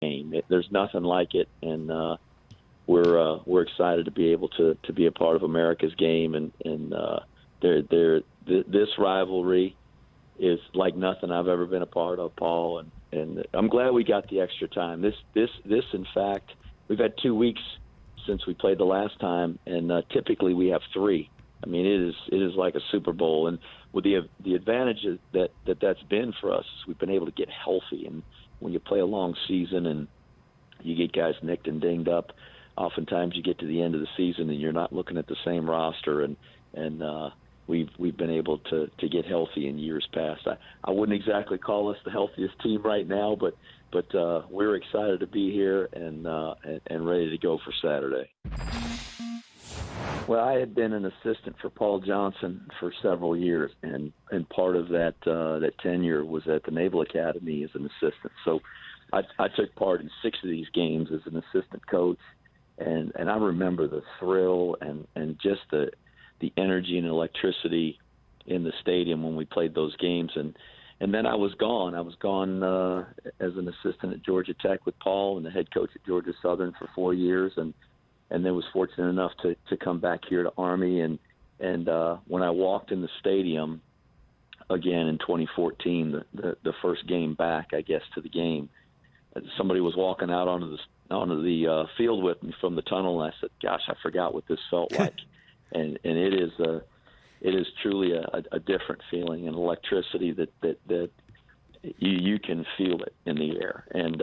game. There's nothing like it, and we're excited to be able to be a part of America's game, and this rivalry is like nothing I've ever been a part of, Paul, and I'm glad we got the extra time. This in fact, we've had 2 weeks since we played the last time, and typically we have 3. I mean, it is like a Super Bowl, and with the advantages that's been for us, we've been able to get healthy, and when you play a long season and you get guys nicked and dinged up, oftentimes you get to the end of the season and you're not looking at the same roster, and we've been able to get healthy in years past. I wouldn't exactly call us the healthiest team right now, but we're excited to be here and ready to go for Saturday. Well, I had been an assistant for Paul Johnson for several years, and part of that tenure was at the Naval Academy as an assistant. So I took part in 6 of these games as an assistant coach, and I remember the thrill and just the energy and electricity in the stadium when we played those games. And then I was gone. I was gone as an assistant at Georgia Tech with Paul and the head coach at Georgia Southern for 4 years, and then was fortunate enough to come back here to Army. And when I walked in the stadium again in 2014, the first game back, I guess, to the game, somebody was walking out onto the field with me from the tunnel, and I said, "Gosh, I forgot what this felt like." and it is truly a different feeling, and electricity that you can feel it in the air. And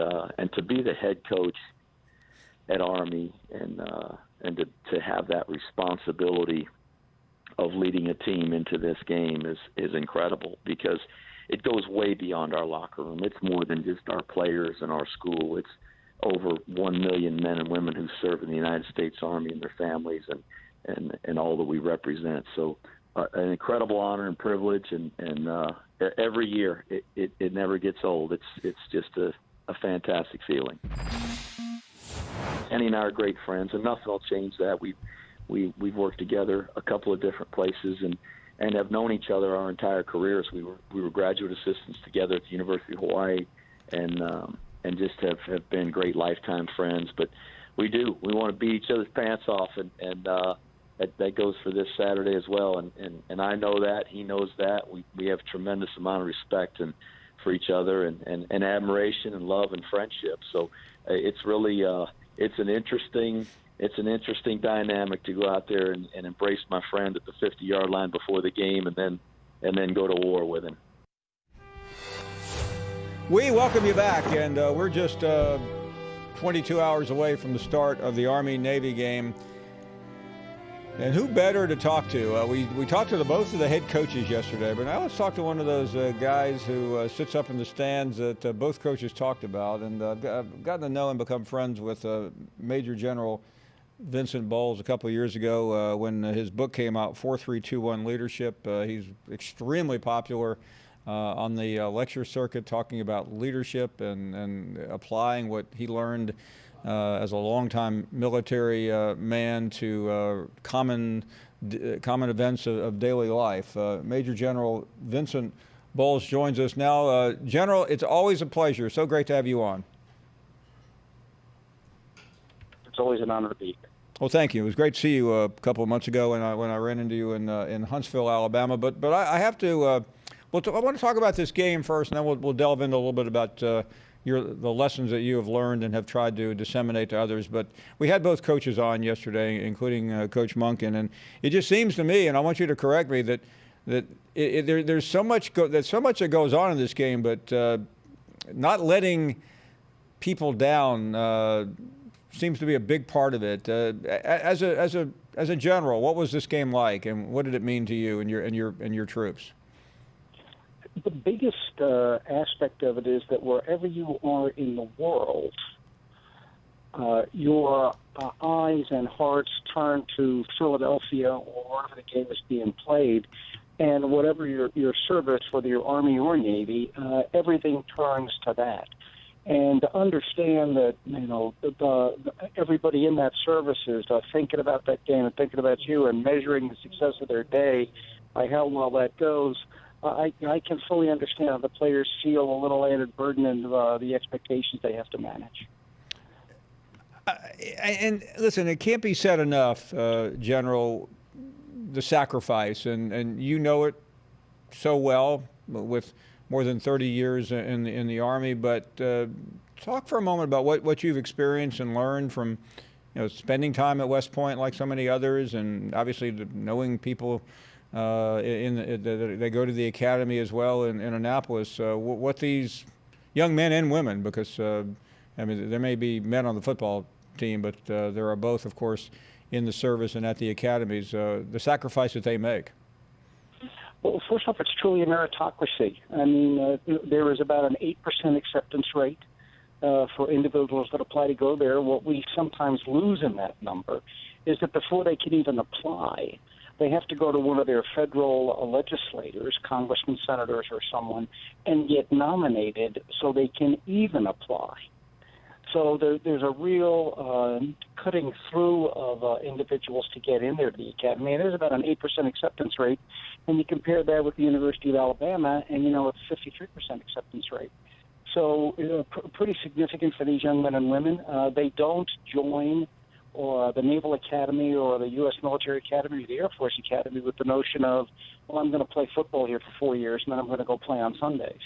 to be the head coach at Army and to have that responsibility of leading a team into this game is incredible, because it goes way beyond our locker room. It's more than just our players and our school. It's over 1 million men and women who serve in the United States Army and their families and all that we represent. So an incredible honor and privilege, and every year it never gets old. It's just a fantastic feeling. Kenny and I are great friends, and nothing will change that. We've worked together a couple of different places and have known each other our entire careers. We were graduate assistants together at the University of Hawaii, and just have been great lifetime friends. But we want to beat each other's pants off, and that goes for this Saturday as well. And I know that, he knows that. We have tremendous amount of respect and for each other and admiration and love and friendship. So it's really it's an interesting dynamic to go out there and embrace my friend at the 50-yard line before the game, and then go to war with him. We welcome you back, and we're just 22 hours away from the start of the Army-Navy game. And who better to talk to? We talked to both of the head coaches yesterday, but now let's talk to one of those guys who sits up in the stands that both coaches talked about. And I've gotten to know and become friends with Major General Vincent Bowles a couple of years ago when his book came out, 4321 Leadership. He's extremely popular on the lecture circuit, talking about leadership and applying what he learned as a longtime military man to common events of daily life. Major General Vincent Bowles joins us now. General, it's always a pleasure. So great to have you on. It's always an honor to be here. Well, thank you. It was great to see you a couple of months ago when I ran into you in Huntsville, Alabama. But I have to. I want to talk about this game first, and then we'll delve into a little bit about the lessons that you have learned and have tried to disseminate to others. But we had both coaches on yesterday, including Coach Monken, and it just seems to me, and I want you to correct me, that there's so much that goes on in this game, but not letting people down seems to be a big part of it. As a general, what was this game like, and what did it mean to you and your troops? The biggest aspect of it is that wherever you are in the world, your eyes and hearts turn to Philadelphia or wherever the game is being played, and whatever your service, whether you're Army or Navy, everything turns to that. And to understand that, everybody in that service is thinking about that game and thinking about you and measuring the success of their day by how well that goes. I can fully understand how the players feel a little added burden and the expectations they have to manage. And listen, it can't be said enough, General, the sacrifice, and you know it so well with more than 30 years in the Army. But talk for a moment about what you've experienced and learned from, spending time at West Point like so many others, and obviously knowing people they go to the academy as well in Annapolis. What these young men and women, because there may be men on the football team, but there are both, of course, in the service and at the academies, the sacrifice that they make. Well, first off, it's truly a meritocracy. I mean, there is about an 8% acceptance rate for individuals that apply to go there. What we sometimes lose in that number is that before they can even apply, they have to go to one of their federal legislators, congressmen, senators, or someone, and get nominated so they can even apply. So there's a real cutting through of individuals to get in there to the academy. And there's about an 8% acceptance rate. And you compare that with the University of Alabama, and, it's 53% acceptance rate. So pretty significant for these young men and women. They don't join the Naval Academy or the U.S. Military Academy or the Air Force Academy with the notion of, well, I'm going to play football here for 4 years, and then I'm going to go play on Sundays.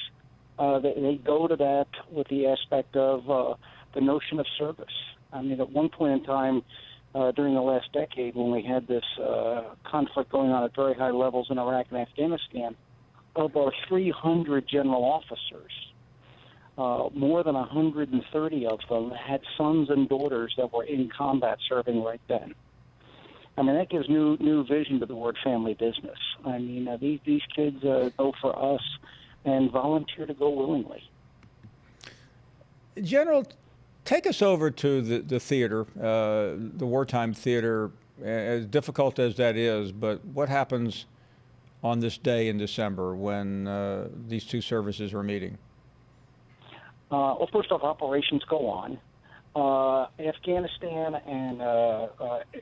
They go to that with the aspect of the notion of service. I mean, at one point in time during the last decade, when we had this conflict going on at very high levels in Iraq and Afghanistan, of our 300 general officers, more than 130 of them had sons and daughters that were in combat serving right then. I mean, that gives new vision to the word family business. I mean, these kids go for us and volunteer to go willingly. General, take us over to the theater, the wartime theater, as difficult as that is, but what happens on this day in December when these two services are meeting? Well, first off, operations go on. Afghanistan and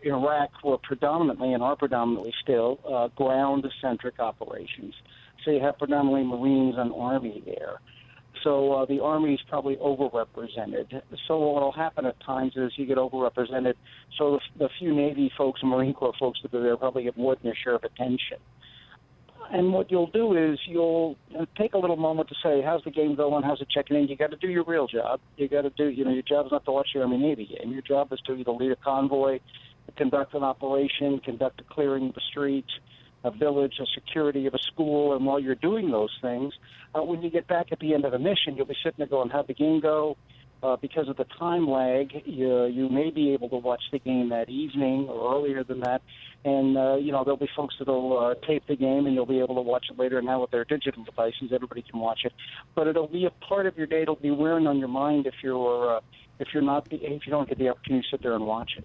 Iraq were predominantly, and are predominantly still, ground-centric operations. So you have predominantly Marines and Army there. So the Army is probably overrepresented. So what will happen at times is you get overrepresented. So the few Navy folks and Marine Corps folks that are there probably get more than their share of attention. And what you'll do is you'll take a little moment to say, how's the game going? How's it checking in? You got to do your real job. You got to do, your job is not to watch the Army-Navy game. Your job is to either lead a convoy, conduct an operation, conduct a clearing of the streets, a village, a security of a school. And while you're doing those things, when you get back at the end of the mission, you'll be sitting there going, how'd the game go? Because of the time lag, you may be able to watch the game that evening or earlier than that. And, there'll be folks that'll tape the game, and you'll be able to watch it later. Now with their digital devices, everybody can watch it. But it'll be a part of your day. It'll be wearing on your mind if you don't get the opportunity to sit there and watch it.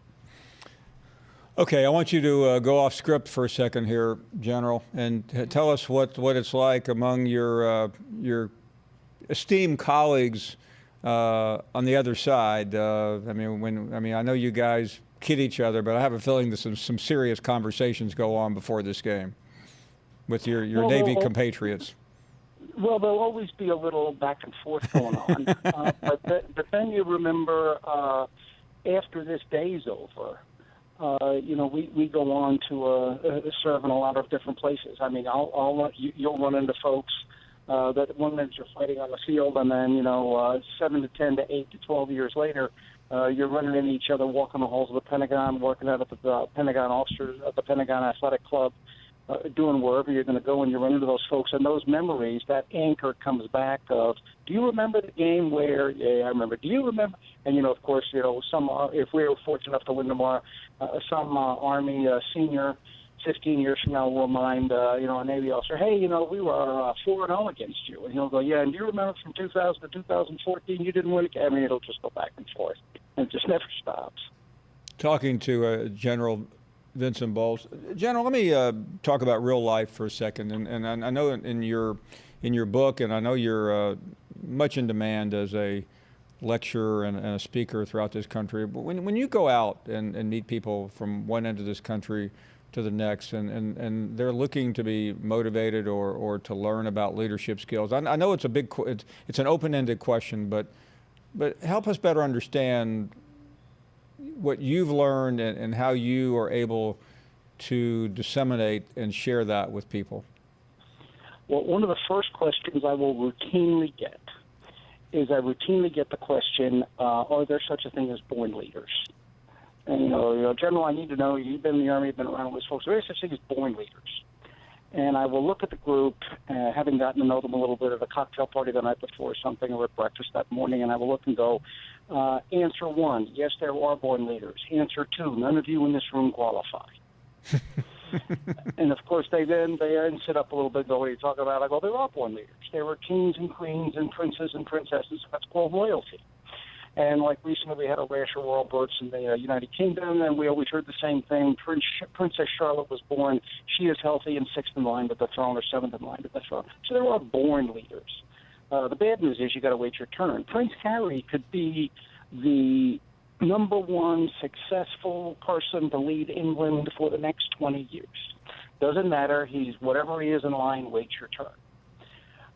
Okay, I want you to go off script for a second here, General, and tell us what it's like among your esteemed colleagues on the other side. I know you guys kid each other, but I have a feeling that some serious conversations go on before this game with your Navy compatriots. Well, there'll always be a little back and forth going on, but then you remember after this day's over, we go on to serve in a lot of different places. I mean, you'll run into folks that one minute you're fighting on the field, and then 7 to 10 to 8 to 12 years later, you're running into each other, walking the halls of the Pentagon, working out at the Pentagon officers at the Pentagon Athletic Club, doing wherever you're going to go, and you run into those folks, and those memories, that anchor comes back of, do you remember the game where? Yeah, I remember. Do you remember? And of course, some if we were fortunate enough to win tomorrow, some Army senior 15 years from now will remind a Navy officer, hey, we were 4-0 against you, and he'll go, yeah, and do you remember from 2000 to 2014 you didn't win? I mean, it'll just go back and forth, and it just never stops. Talking to General Vincent Bowles. General, let me talk about real life for a second, and I know in your book, and I know you're much in demand as a lecturer and a speaker throughout this country, but when you go out and meet people from one end of this country to the next, and they're looking to be motivated or to learn about leadership skills. I know it's it's an open-ended question, but help us better understand what you've learned and how you are able to disseminate and share that with people. Well, one of the first questions I will routinely get is the question, are there such a thing as born leaders? And, General, I need to know, you've been in the Army, you've been around with those folks, are there such a thing as born leaders? And I will look at the group, having gotten to know them a little bit at a cocktail party the night before or something, or at breakfast that morning, and I will look and go, answer one, yes, there are born leaders. Answer two, none of you in this room qualify. And, of course, they then sit up a little bit and go, what are you talking about? I go, there are born leaders. There were kings and queens and princes and princesses. That's called royalty. And like recently we had a rash of royal births in the United Kingdom, and we always heard the same thing. Princess Charlotte was born. She is healthy and sixth in line to the throne or seventh in line to the throne. So there are born leaders. The bad news is you got to wait your turn. Prince Harry could be the number one successful person to lead England for the next 20 years. Doesn't matter. He's whatever he is in line, wait your turn.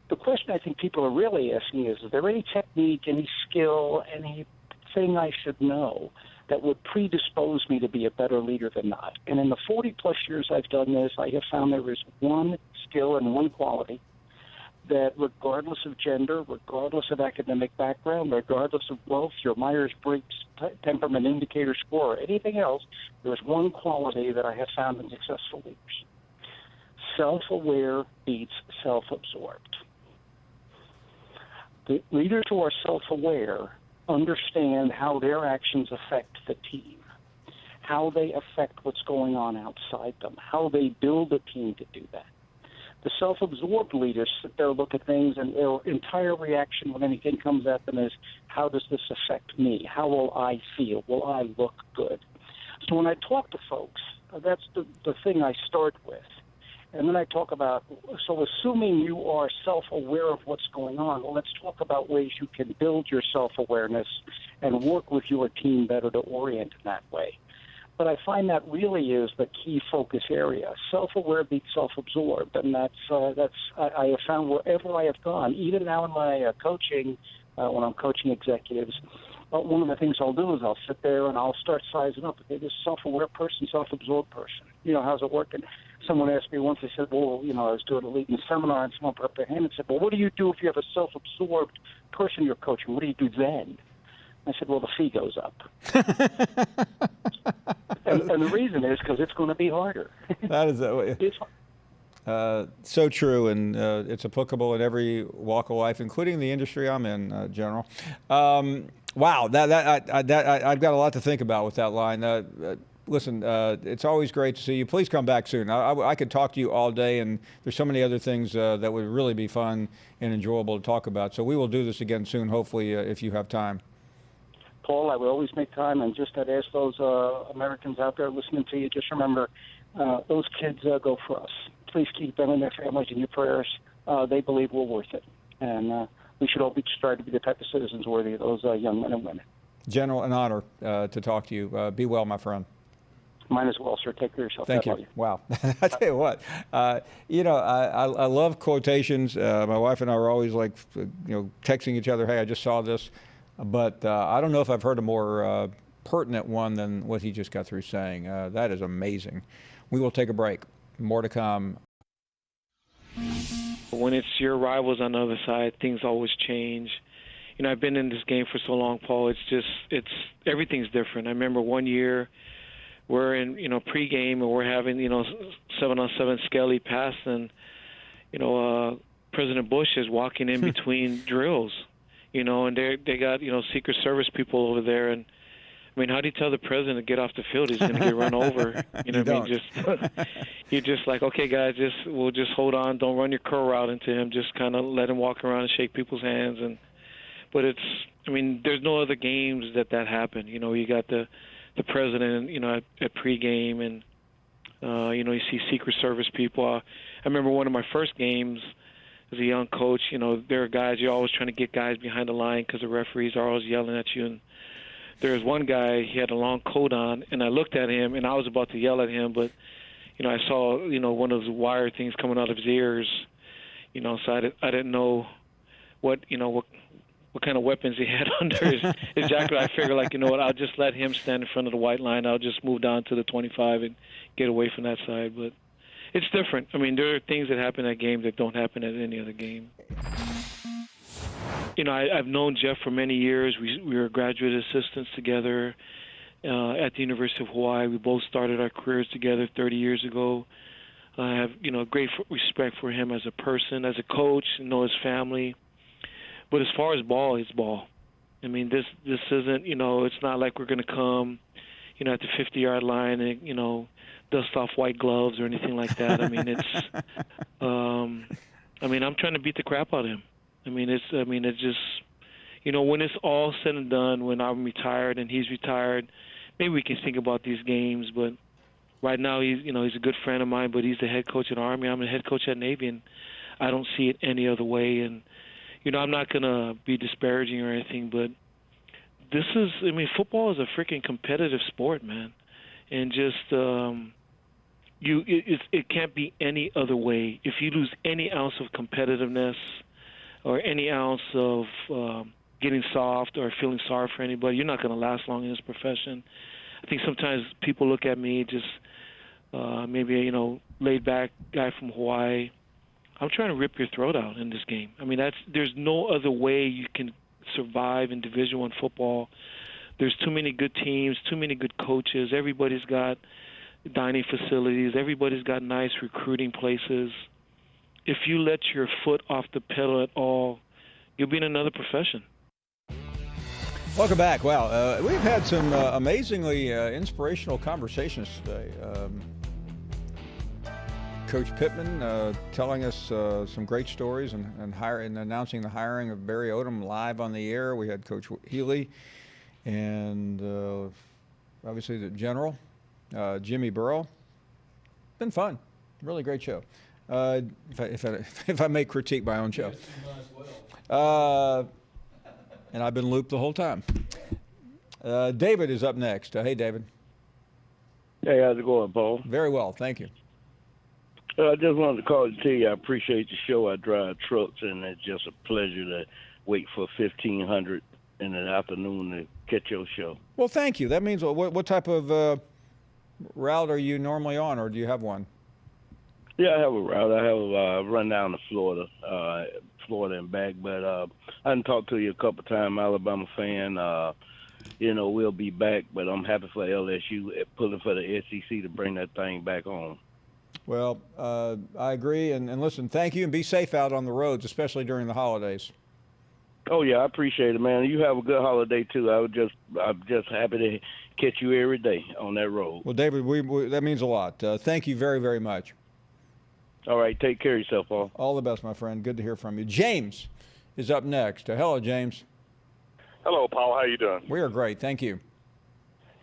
The question I think people are really asking is there any technique, any skill, anything I should know that would predispose me to be a better leader than not? And in the 40-plus years I've done this, I have found there is one skill and one quality that regardless of gender, regardless of academic background, regardless of wealth, your Myers-Briggs temperament indicator score, or anything else, there's one quality that I have found in successful leaders. Self-aware beats self-absorbed. The leaders who are self-aware understand how their actions affect the team, how they affect what's going on outside them, how they build a team to do that. The self-absorbed leaders sit there, look at things, and their entire reaction when anything comes at them is, how does this affect me? How will I feel? Will I look good? So when I talk to folks, that's the thing I start with. And then I talk about, so assuming you are self-aware of what's going on, well, let's talk about ways you can build your self-awareness and work with your team better to orient in that way. But I find that really is the key focus area. Self-aware beats self-absorbed, and I have found wherever I have gone, even now in my coaching, when I'm coaching executives, one of the things I'll do is I'll sit there and I'll start sizing up. Okay, this self-aware person, self-absorbed person. How's it working? Someone asked me once, they said, well, I was doing a leading seminar, and someone put up their hand and said, well, what do you do if you have a self-absorbed person you're coaching? What do you do then? I said, well, the fee goes up. and the reason is because it's going to be harder. That is it's so true, and it's applicable in every walk of life, including the industry I'm in, General. Wow, I've got a lot to think about with that line. Listen, it's always great to see you. Please come back soon. I could talk to you all day, and there's so many other things that would really be fun and enjoyable to talk about. So we will do this again soon, hopefully, if you have time. Paul, I will always make time, and just I'd ask those Americans out there listening to you, just remember, those kids go for us. Please keep them and their families in your prayers. They believe we're worth it, and we should all be striving to be the type of citizens worthy of those young men and women. General, an honor to talk to you. Be well, my friend. Mine as well, sir. Take care of yourself. Thank you. Wow. I tell you what, I love quotations. My wife and I were always texting each other, hey, I just saw this. But I don't know if I've heard a more pertinent one than what he just got through saying. That is amazing. We will take a break. More to come. When it's your rivals on the other side, things always change. I've been in this game for so long, Paul. It's everything's different. I remember one year we're in pregame and we're having 7-on-7 Skelly pass, and President Bush is walking in between drills. And they got, Secret Service people over there. And, how do you tell the president to get off the field? He's going to get run over. You're just like, okay, guys, we'll just hold on. Don't run your curl route into him. Just kind of let him walk around and shake people's hands. But there's no other games that happen. You got the president, at pregame, and, you see Secret Service people. I remember one of my first games, as a young coach, there are guys, you're always trying to get guys behind the line because the referees are always yelling at you. And there was one guy, he had a long coat on, and I looked at him, and I was about to yell at him, but, I saw, one of those wire things coming out of his ears, so I didn't know what kind of weapons he had under his jacket. I figured, what, I'll just let him stand in front of the white line. I'll just move down to the 25 and get away from that side. But it's different. I mean, there are things that happen at games that don't happen at any other game. I've known Jeff for many years. We were graduate assistants together at the University of Hawaii. We both started our careers together 30 years ago. I have, great respect for him as a person, as a coach, know his family. But as far as ball, it's ball. I mean, this isn't, it's not like we're going to come, at the 50-yard line and, dust off white gloves or anything like that. I mean, I'm trying to beat the crap out of him. It's just, when it's all said and done, when I'm retired and he's retired, maybe we can think about these games. But right now, he's a good friend of mine, but he's the head coach at Army. I'm the head coach at Navy, and I don't see it any other way. And, I'm not going to be disparaging or anything, but football is a freaking competitive sport, man. And just, it can't be any other way. If you lose any ounce of competitiveness or any ounce of getting soft or feeling sorry for anybody, you're not going to last long in this profession. I think sometimes people look at me just maybe laid back guy from Hawaii. I'm trying to rip your throat out in this game. There's no other way you can survive in Division I football. There's too many good teams, too many good coaches. Everybody's got dining facilities. Everybody's got nice recruiting places. If you let your foot off the pedal at all, you'll be in another profession. Welcome back. Wow, we've had some amazingly inspirational conversations today. Coach Pittman telling us some great stories and announcing the hiring of Barry Odom live on the air. We had Coach Healy and obviously the General, Jimmy Burrow. Been fun. Really great show. If I may critique my own show. And I've been looped the whole time. David is up next. Hey, David. Hey, how's it going, Paul? Very well, thank you. I just wanted to call to tell you I appreciate the show. I drive trucks, and it's just a pleasure to wait for 1,500 in the afternoon to catch your show. Well, thank you. That means what type of route are you normally on, or do you have one? Yeah, I have a route. I have a run down to Florida and back. But I done talked to you a couple of times, Alabama fan. We'll be back, but I'm happy for LSU pulling for the SEC to bring that thing back home. Well, I agree. And listen, thank you, and be safe out on the roads, especially during the holidays. Oh, yeah, I appreciate it, man. You have a good holiday, too. I'm just happy to catch you every day on that road. Well, David, that means a lot. Thank you very, very much. All right, take care of yourself, Paul. All the best, my friend. Good to hear from you. James is up next. Hello, James. Hello, Paul. How you doing? We are great. Thank you.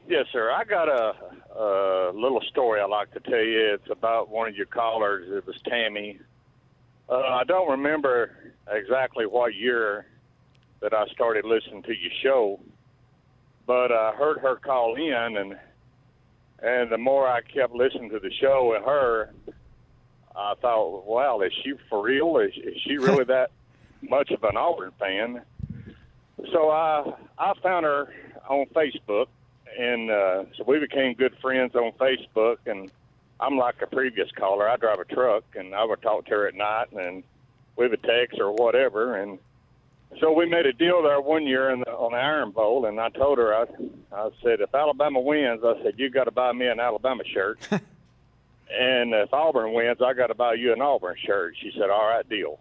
Yes, sir. I got a little story I'd like to tell you. It's about one of your callers. It was Tammy. I don't remember exactly what year that I started listening to your show, but I heard her call in, and the more I kept listening to the show and her, I thought, wow, is she for real? Is she really that much of an Auburn fan? So I found her on Facebook, and so we became good friends on Facebook, and I'm like a previous caller. I drive a truck, and I would talk to her at night, and we would text or whatever. And so we made a deal there one year on the Iron Bowl, and I told her, I said, if Alabama wins, I said, you got to buy me an Alabama shirt. And if Auburn wins, I got to buy you an Auburn shirt. She said, all right, deal.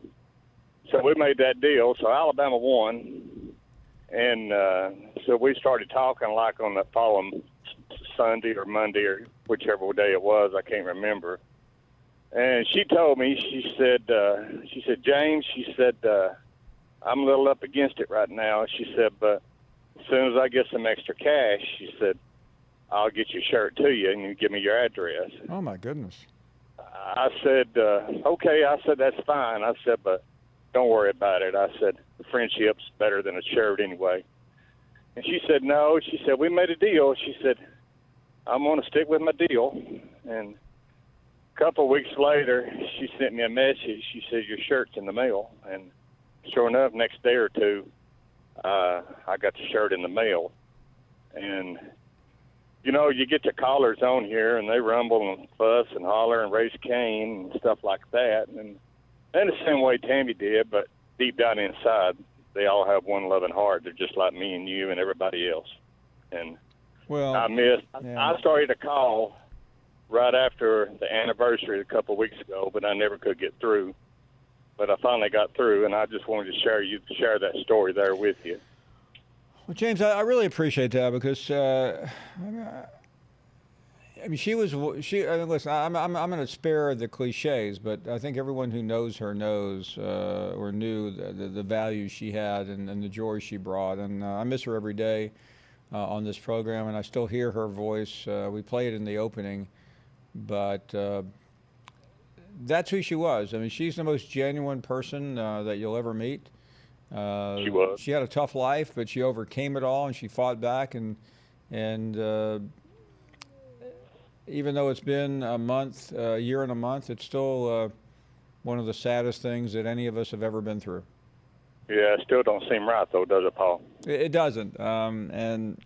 So we made that deal. So Alabama won. And so we started talking like on the following Sunday or Monday or whichever day it was. I can't remember. And she told me, she said, James, she said, I'm a little up against it right now. She said, but as soon as I get some extra cash, she said, I'll get your shirt to you and you give me your address. Oh, my goodness. I said, okay. I said, that's fine. I said, but don't worry about it. I said, the friendship's better than a shirt anyway. And she said, no. She said, we made a deal. She said, I'm going to stick with my deal. And A couple of weeks later, she sent me a message. She said, your shirt's in the mail. And sure enough, next day or two, I got the shirt in the mail. And, you know, you get the callers on here, and they rumble and fuss and holler and raise Cain and stuff like that. And the same way Tammy did, but deep down inside, they all have one loving heart. They're just like me and you and everybody else. And I started to call right after the anniversary a couple of weeks ago, but I never could get through. But I finally got through, and I just wanted to share that story there with you. Well, James, I really appreciate that because I mean, listen, I'm going to spare the cliches, but I think everyone who knows her knows or knew the value she had and the joy she brought, and I miss her every day on this program, and I still hear her voice. We play it in the opening, but that's who she was. I mean, she's the most genuine person that you'll ever meet. She was. She had a tough life, but she overcame it all, and she fought back, and even though it's been a year and a month, it's still one of the saddest things that any of us have ever been through. Yeah, it still don't seem right, though, does it, Paul? It doesn't. And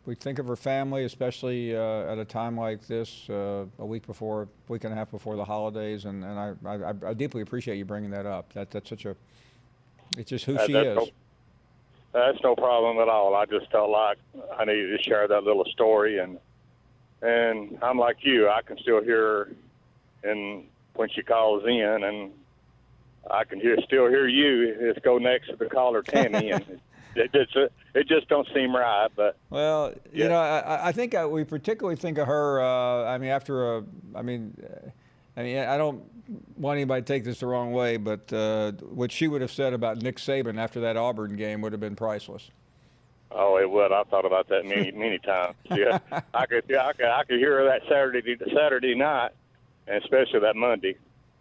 we think of her family, especially at a time like this, a week and a half before the holidays, and I deeply appreciate you bringing that up. That's such it's just who she is. That's no problem at all. I just felt like I needed to share that little story, and I'm like you. I can still hear her when she calls in, and I can still hear you. Let's go next to the caller, Tammy, and it just don't seem right. But well, yeah. You know, I think we particularly think of her. I mean, I don't want anybody to take this the wrong way, but what she would have said about Nick Saban after that Auburn game would have been priceless. Oh, it would. I've thought about that many times. Yeah, I could hear her that Saturday night, and especially that Monday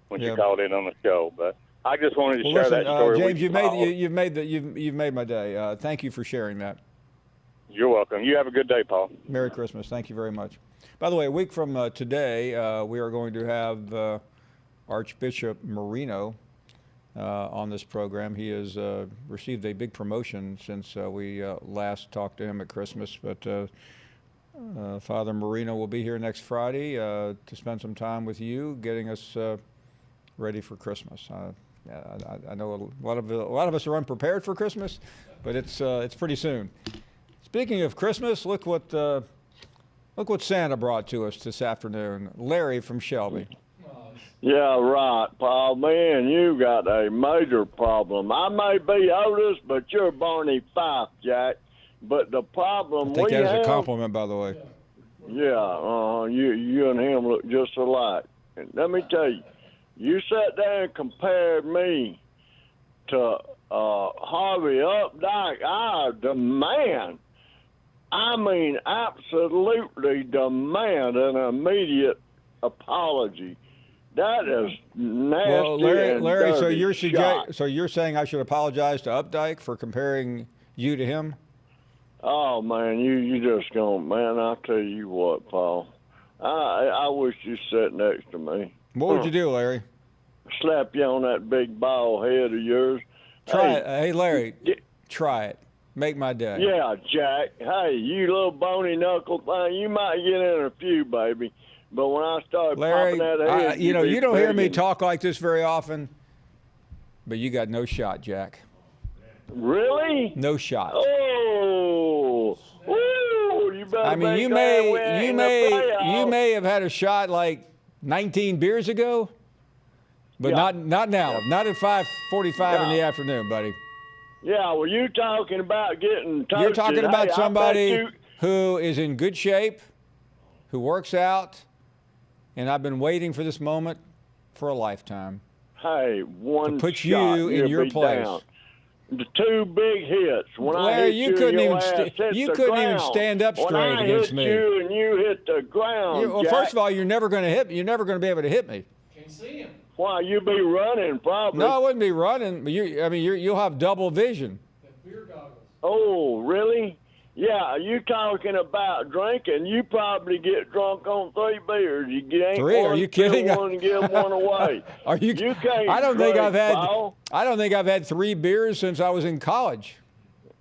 when she called in on the show. But I just wanted to share that story. James, with you've made my day. Thank you for sharing that. You're welcome. You have a good day, Paul. Merry Christmas. Thank you very much. By the way, a week from today, we are going to have Archbishop Marino on this program. He has received a big promotion since we last talked to him at Christmas. But Father Marino will be here next Friday to spend some time with you, getting us ready for Christmas. I know a lot of us are unprepared for Christmas, but it's pretty soon. Speaking of Christmas, look what Santa brought to us this afternoon. Larry from Shelby. Yeah, right, Paul. Man, you got a major problem. I may be Otis, but you're Barney Fife, Jack. But the problem I think that is a compliment, by the way. Yeah, you and him look just alike. And let me tell you, you sat there and compared me to Harvey Updike. I demand, absolutely demand an immediate apology. That is nasty. Well, Larry, and so you're saying I should apologize to Updike for comparing you to him? Oh man, you just gonna, man. I'll tell you what, Paul. I wish you sat next to me. What would you do, Larry? Slap you on that big bald head of yours. Try it. Hey, Larry, try it. Make my day. Yeah, Jack. Hey, you little bony knuckle thing. You might get in a few, baby. But when I start Larry, popping that head, you don't hear me talk like this very often, but you got no shot, Jack. Really? No shot. Oh, ooh, you better. I mean, you may have had a shot like 19 beers ago, but not now. Not at 5:45 in the afternoon, buddy. Yeah, well, you talking about getting toasted. You're talking about somebody who is in good shape, who works out, and I've been waiting for this moment for a lifetime. Hey, one to put shot, you in your place. Down. The two big hits. When Larry, I hit you couldn't even ground. stand up straight when against me. I hit you and you hit the ground. Well, Jack. first of all, you're never going to hit me. You're never going to be able to hit me. Can't see him. Why, you be running probably. No, I wouldn't be running. You'll have double vision. The beer goggles. Oh, really? Yeah, you talking about drinking? You probably get drunk on 3 beers. You ain't 3? Are you kidding? One and give one away. Are you? You can't. I don't think drink, I've had. Paul. I don't think I've had 3 beers since I was in college.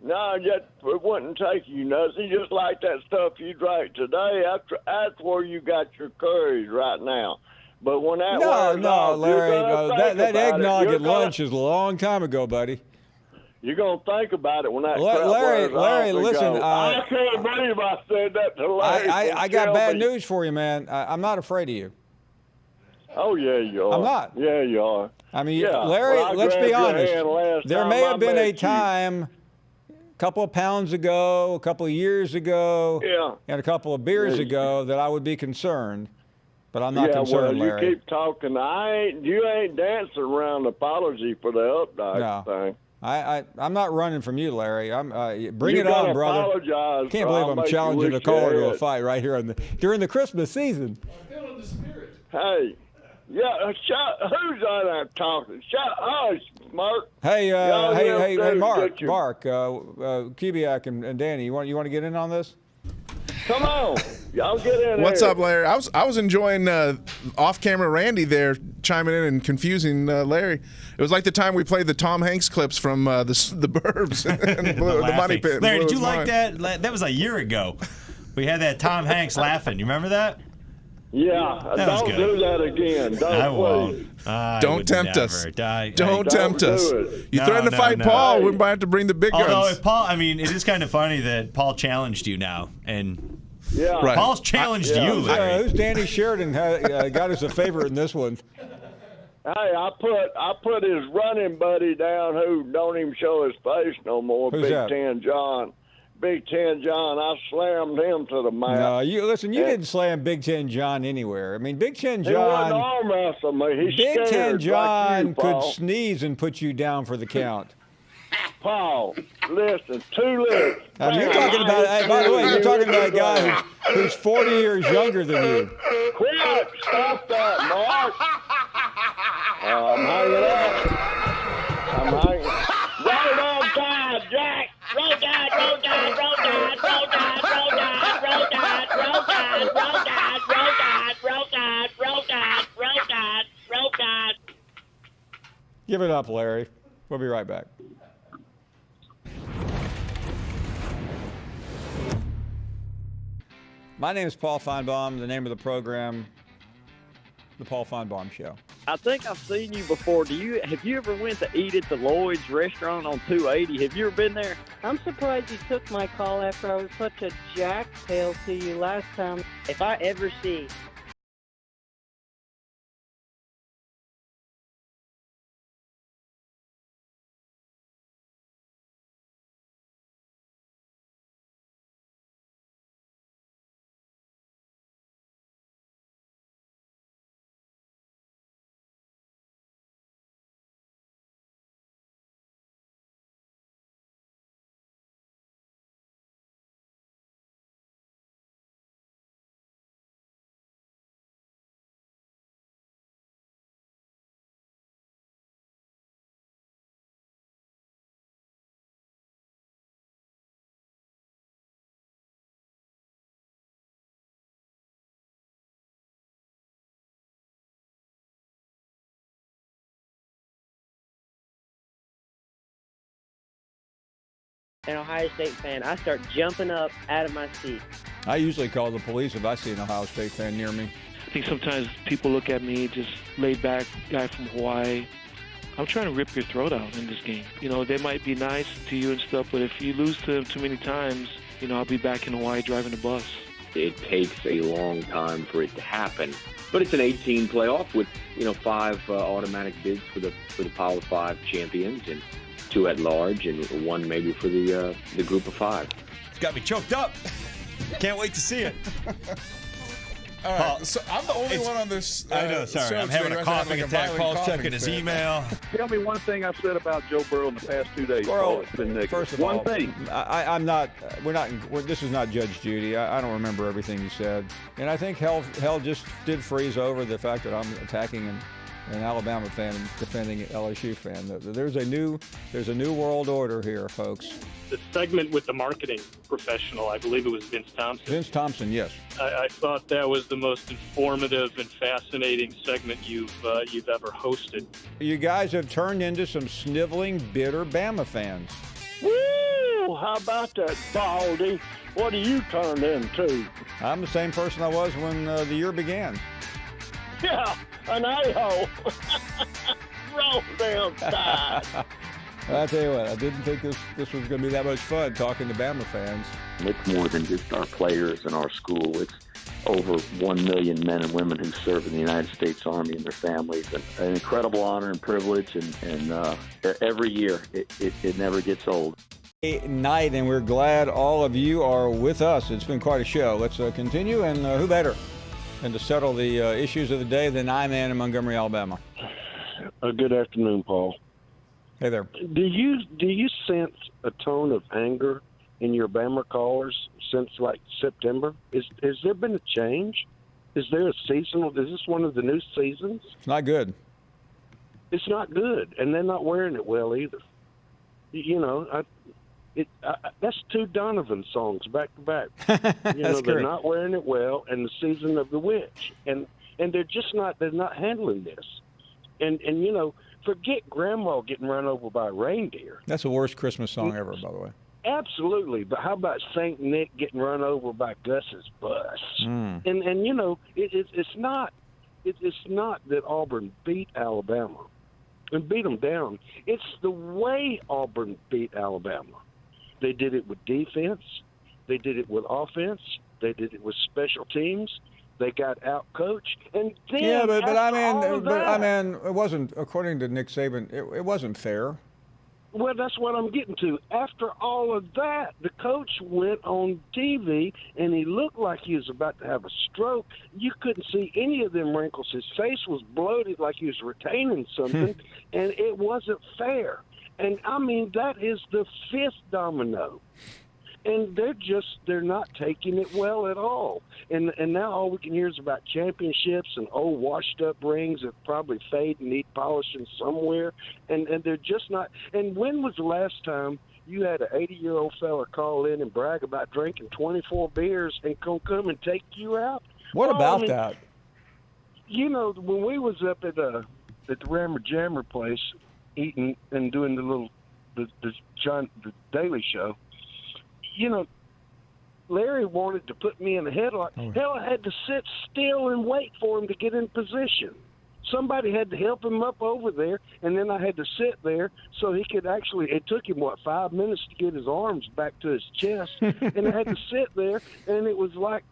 No, it wouldn't take you nothing. Just like that stuff you drank today. That's where you got your courage right now. But when that wears off, Larry, that eggnog at lunch is a long time ago, buddy. You're going to think about it when that Larry, wears off. listen. I can't believe I said that to Larry. I got bad news for you, man. I'm not afraid of you. Oh, yeah, you are. I'm not. Yeah, you are. I mean, yeah. Larry, let's be honest. There may have been a time a couple of pounds ago, a couple of years ago, and a couple of beers ago that I would be concerned. But I'm not concerned, well, Larry. You keep talking. You ain't dancing around the apology for the updike thing. I'm not running from you, Larry. Bring it on, brother. Apologize. Can't believe I'm challenging a caller to a fight right here during the Christmas season. I'm feeling the spirit. Hey, who's on there talking? Hush, Mark. Hey, Mark, Kubiak and Danny, you want to get in on this? Come on, y'all get in. What's up, Larry? I was enjoying off-camera Randy there chiming in and confusing Larry. It was like the time we played the Tom Hanks clips from the Burbs and the Money Pit. Larry, did you like that? That was a year ago. We had that Tom Hanks laughing. You remember that? Yeah, don't do that again. I won't. Don't tempt us. Don't tempt us. You threatened to fight Paul. We might have to bring the big guns. Although, if Paul, I mean, it is kind of funny that Paul challenged you now, and Paul's challenged you, Larry. Who's Danny Sheridan got us a favorite in this one? Hey, I put his running buddy down who don't even show his face no more. Who's Big that? Ten John. Big Ten John, I slammed him to the mat. No, you didn't slam Big Ten John anywhere. I mean, Big Ten John. He wouldn't arm wrestle me. He's Big scared Ten John like you, could Paul. sneeze and put you down for the count. Paul, listen, 2 licks. You're talking about. Hey, by the way, you're talking about a guy who's 40 years younger than you. Quit! Stop that, Mark. I'm hanging up. I'm hanging. Right on time, Jack. Roll Tide, roll Tide, roll Tide, roll Tide, roll Tide, roll Tide, roll Tide, roll Tide, roll Tide, roll Tide, roll Tide, roll Tide, roll Tide. Give it up, Larry. We'll be right back. My name is Paul Finebaum. The name of the program, The Paul Finebaum Show. I think I've seen you before. Have you ever went to eat at the Lloyd's restaurant on 280? Have you ever been there? I'm surprised you took my call after I was such a jacktail to you last time. If I ever see an Ohio State fan, I start jumping up out of my seat. I usually call the police if I see an Ohio State fan near me. I think sometimes people look at me, just laid back guy from Hawaii. I'm trying to rip your throat out in this game. You know, they might be nice to you and stuff, but if you lose to them too many times, you know, I'll be back in Hawaii driving the bus. It takes a long time for it to happen. But it's an 18 playoff with, 5 automatic bids for the Power 5 champions and 2 at large and 1 maybe for the group of 5. It's got me choked up. Can't wait to see it. All right, Paul, so I'm the only one on this. I know, sorry. show I'm having a coughing attack. Paul's checking his email. Tell me one thing I've said about Joe Burrow in the past 2 days. Well, Paul. It's been negative. First of one all, thing. I'm not. This is not Judge Judy. I don't remember everything you said, and I think Hell just did freeze over the fact that I'm attacking him an Alabama fan defending an LSU fan. There's a new world order here, folks. The segment with the marketing professional, I believe it was Vince Thompson. Vince Thompson, yes. I thought that was the most informative and fascinating segment you've ever hosted. You guys have turned into some sniveling, bitter Bama fans. Woo! How about that, Baldy? What are you turned into? I'm the same person I was when the year began. Yeah, an a-hole. Roll down tide. I'll tell you what, I didn't think this was going to be that much fun talking to Bama fans. It's more than just our players and our school. It's over 1 million men and women who serve in the United States Army and their families. And an incredible honor and privilege, and every year it never gets old. Night, and we're glad all of you are with us. It's been quite a show. Let's continue, and who better than to settle the issues of the day than I-Man in Montgomery, Alabama. Good afternoon, Paul. Hey there. Do you sense a tone of anger in your Bama callers since like September? Has there been a change? Is there a seasonal? Is this one of the new seasons? It's not good. It's not good, and they're not wearing it well either. You know, that's two Donovan songs back to back. You know, they're not wearing it well, and the season of the witch, and they're just not. They're not handling this, and you know. Forget Grandma getting run over by a reindeer. That's the worst Christmas song ever, by the way. Absolutely, but how about Saint Nick getting run over by Gus's bus? And you know, it's not that Auburn beat Alabama and beat them down. It's the way Auburn beat Alabama. They did it with defense. They did it with offense. They did it with special teams. They got out-coached, and then but I mean, it wasn't, according to Nick Saban, it wasn't fair. Well, that's what I'm getting to. After all of that, the coach went on TV, and he looked like he was about to have a stroke. You couldn't see any of them wrinkles. His face was bloated like he was retaining something, and it wasn't fair. And, I mean, that is the fifth domino. And they're not taking it well at all. And now all we can hear is about championships and old washed-up rings that probably fade and need polishing somewhere. And they're just not. And when was the last time you had an 80-year-old fella call in and brag about drinking 24 beers and come and take you out? What about that? You know, when we was up at the Rammer Jammer place eating and doing the Daily Show, you know, Larry wanted to put me in a headlock. Hell, I had to sit still and wait for him to get in position. Somebody had to help him up over there, and then I had to sit there so he could actually, it took him, 5 minutes to get his arms back to his chest, and I had to sit there, and it was like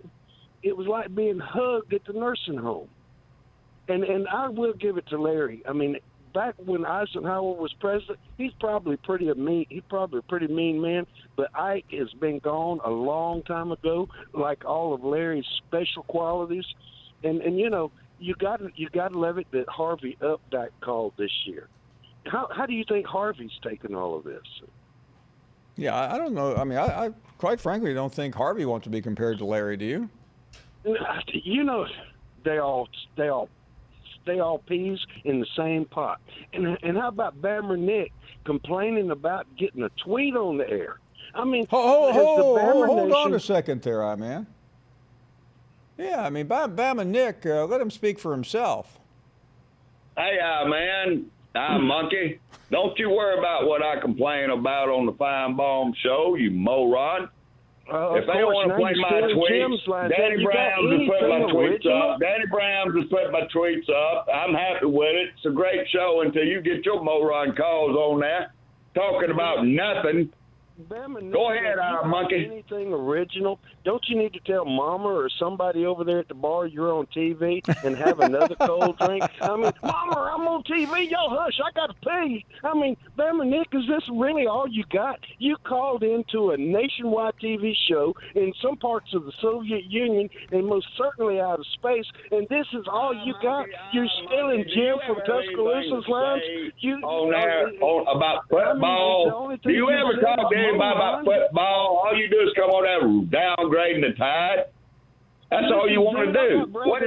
being hugged at the nursing home. And I will give it to Larry. I mean, back when Eisenhower was president, he's probably a pretty mean man, but Ike has been gone a long time ago, like all of Larry's special qualities. And you know, you got to love it that Harvey Updike called this year. How do you think Harvey's taken all of this? Yeah, I don't know. I mean, I quite frankly don't think Harvey wants to be compared to Larry. Do you? You know, they all peas in the same pot. And how about Bammer Nick complaining about getting a tweet on the air? I mean, hold on a second there, man. Yeah, I mean, Bama Nick, let him speak for himself. Hey, man, monkey, don't you worry about what I complain about on the Finebaum show, you moron. If they don't want to play my tweets, Danny Brown just put my tweets up. Danny Brown just put my tweets up. I'm happy with it. It's a great show until you get your moron calls on there talking about nothing. Go ahead, monkey. Anything original? Don't you need to tell Mama or somebody over there at the bar you're on TV and have another cold drink? I mean, Mama, I'm on TV. Y'all hush. I got to pee. I mean, Bama Nick, is this really all you got? You called into a nationwide TV show in some parts of the Soviet Union and most certainly out of space, and this is all you got? You're stealing Jim from Tuscaloosa's lines? About football? Do you ever talk to anybody about football? All you do is come on there downgrading the Tide. That's all you want to do. What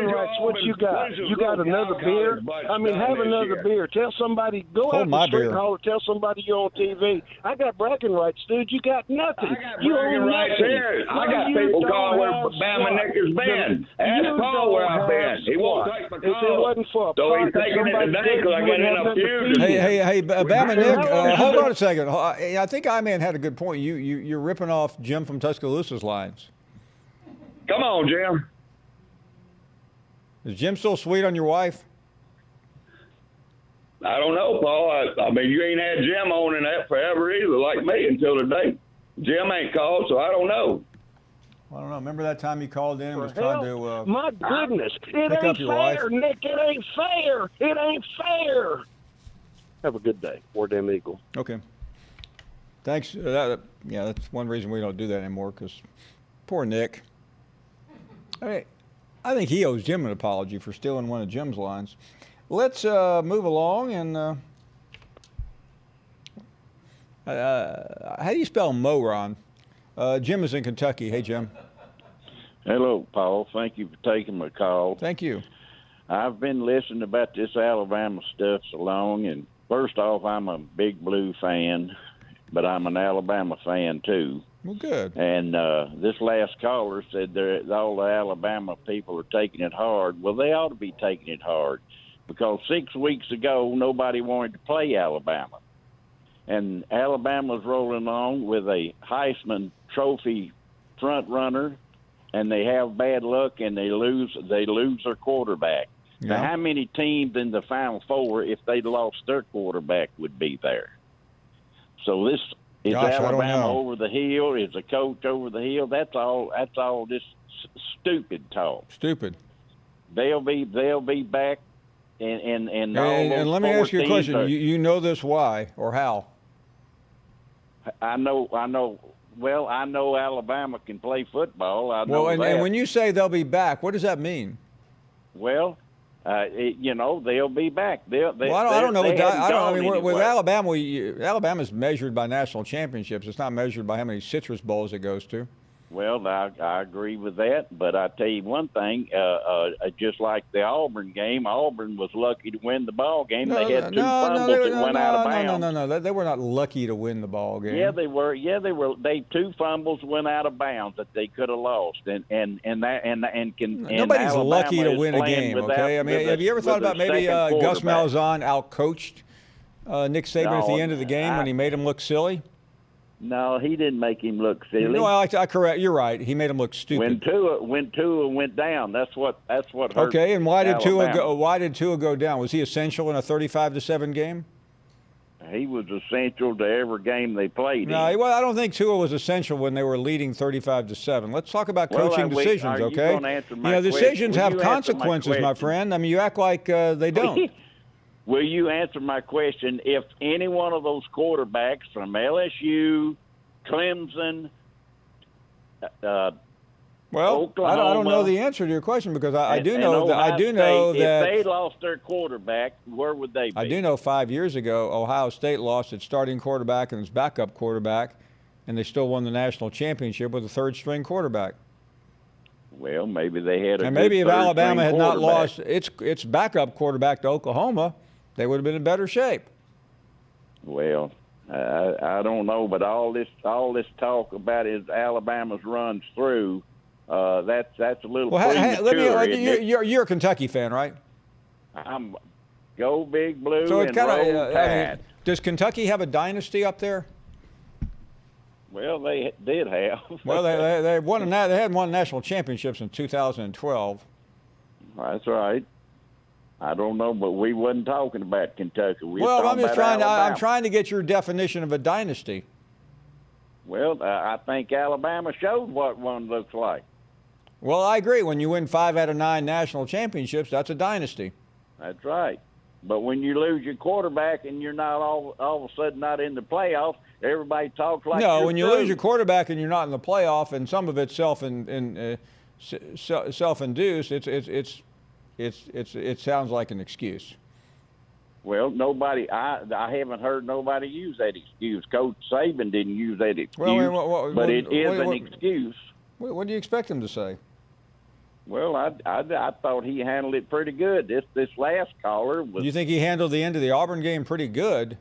you got? You got another beer? I mean, have another beer. Tell somebody, go out the street and holler, tell somebody you're on TV. I got bragging rights, dude. You got nothing. I got bragging rights here. I got people calling where Bama Nick has been. Ask Paul where I've been. He won't take my call. If it wasn't for so he's taking it today because I got in a feud. Hey, Bama Nick, hold on a second. I think I-Man had a good point. You're ripping off Jim from Tuscaloosa's lines. Come on, Jim. Is Jim still sweet on your wife? I don't know, Paul. I mean, you ain't had Jim on in that forever either, like me, until today. Jim ain't called, so I don't know. I don't know. Remember that time you called in and was trying to my goodness. It pick ain't up your wife? fair, Nick. It ain't fair. It ain't fair. Have a good day. War Damn Eagle. Okay. Thanks. That's one reason we don't do that anymore, because poor Nick. I think he owes Jim an apology for stealing one of Jim's lines. Let's move along and how do you spell moron? Jim is in Kentucky. Hey, Jim. Hello, Paul. Thank you for taking my call. Thank you. I've been listening about this Alabama stuff so long, and first off, I'm a big Blue fan, but I'm an Alabama fan too. Well, good. And this last caller said all the Alabama people are taking it hard. Well, they ought to be taking it hard because 6 weeks ago, nobody wanted to play Alabama. And Alabama's rolling on with a Heisman Trophy front runner, and they have bad luck, and they lose their quarterback. Yeah. Now, how many teams in the Final Four, if they'd lost their quarterback, would be there? So this is Alabama over the hill? Is the coach over the hill? That's all this stupid talk. Stupid. They'll be back, and let me ask you a question. You know this why or how? I know. Well, I know Alabama can play football. I know and when you say they'll be back, what does that mean? Well, they'll be back. I don't know. I mean, with Alabama, Alabama's measured by national championships. It's not measured by how many Citrus Bowls it goes to. Well, I agree with that, but I tell you one thing, just like the Auburn game, Auburn was lucky to win the ball game. They had two fumbles that went out of bounds. No. They were not lucky to win the ball game. Yeah, they were. Two fumbles went out of bounds that they could have lost, nobody's lucky to win a game. Okay, I mean, have you ever thought about maybe Gus Malzahn outcoached Nick Saban at the end of the game when he made him look silly? No, he didn't make him look silly. No, I correct. You're right. He made him look stupid. When Tua went down, that's what hurt. Okay, and why did Tua go down? Was he essential in a 35-7 game? He was essential to every game they played. No, in. Well, I don't think Tua was essential when they were leading 35-7. Let's talk about coaching decisions, okay? Decisions have consequences, my friend. I mean, you act like they don't. Will you answer my question? If any one of those quarterbacks from LSU, Clemson, Oklahoma, I don't know the answer to your question because I do know that if they lost their quarterback, where would they be? I do know 5 years ago Ohio State lost its starting quarterback and its backup quarterback, and they still won the national championship with a third-string quarterback. Well, maybe they had. And maybe if Alabama had not lost its backup quarterback to Oklahoma, they would have been in better shape. Well, I don't know, but all this talk about is Alabama's runs through. That's a little premature. You're a Kentucky fan, right? I'm go Big Blue. So and roll Tide. Does Kentucky have a dynasty up there? Well, they did have. Well, they had won national championships in 2012. That's right. I don't know, but we wasn't talking about Kentucky. I'm trying to get your definition of a dynasty. Well, I think Alabama showed what one looks like. Well, I agree. When you win 5 out of 9 national championships, that's a dynasty. That's right. But when you lose your quarterback and you're not all of a sudden not in the playoffs, everybody talks like no. When you lose your quarterback and you're not in the playoff, and some of it's self-induced, it sounds like an excuse. Well, I haven't heard nobody use that excuse. Coach Saban didn't use that excuse, but it is an excuse. What do you expect him to say? Well, I thought he handled it pretty good. This last caller was. You think he handled the end of the Auburn game pretty good?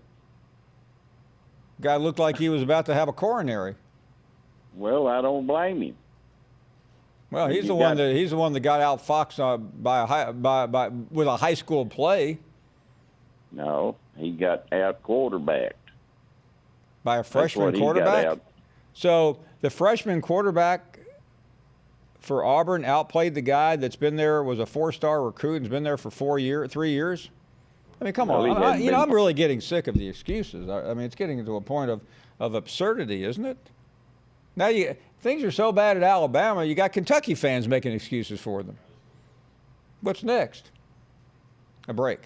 Guy looked like he was about to have a coronary. Well, I don't blame him. Well, he's the one that got outfoxed with a high school play. No, he got out quarterbacked by a freshman quarterback. So the freshman quarterback for Auburn outplayed the guy that's been there, was a 4-star recruit and's been there for 3 years. I mean, come on. I'm really getting sick of the excuses. I mean, it's getting to a point of absurdity, isn't it? Now things are so bad at Alabama, you got Kentucky fans making excuses for them. What's next? A break.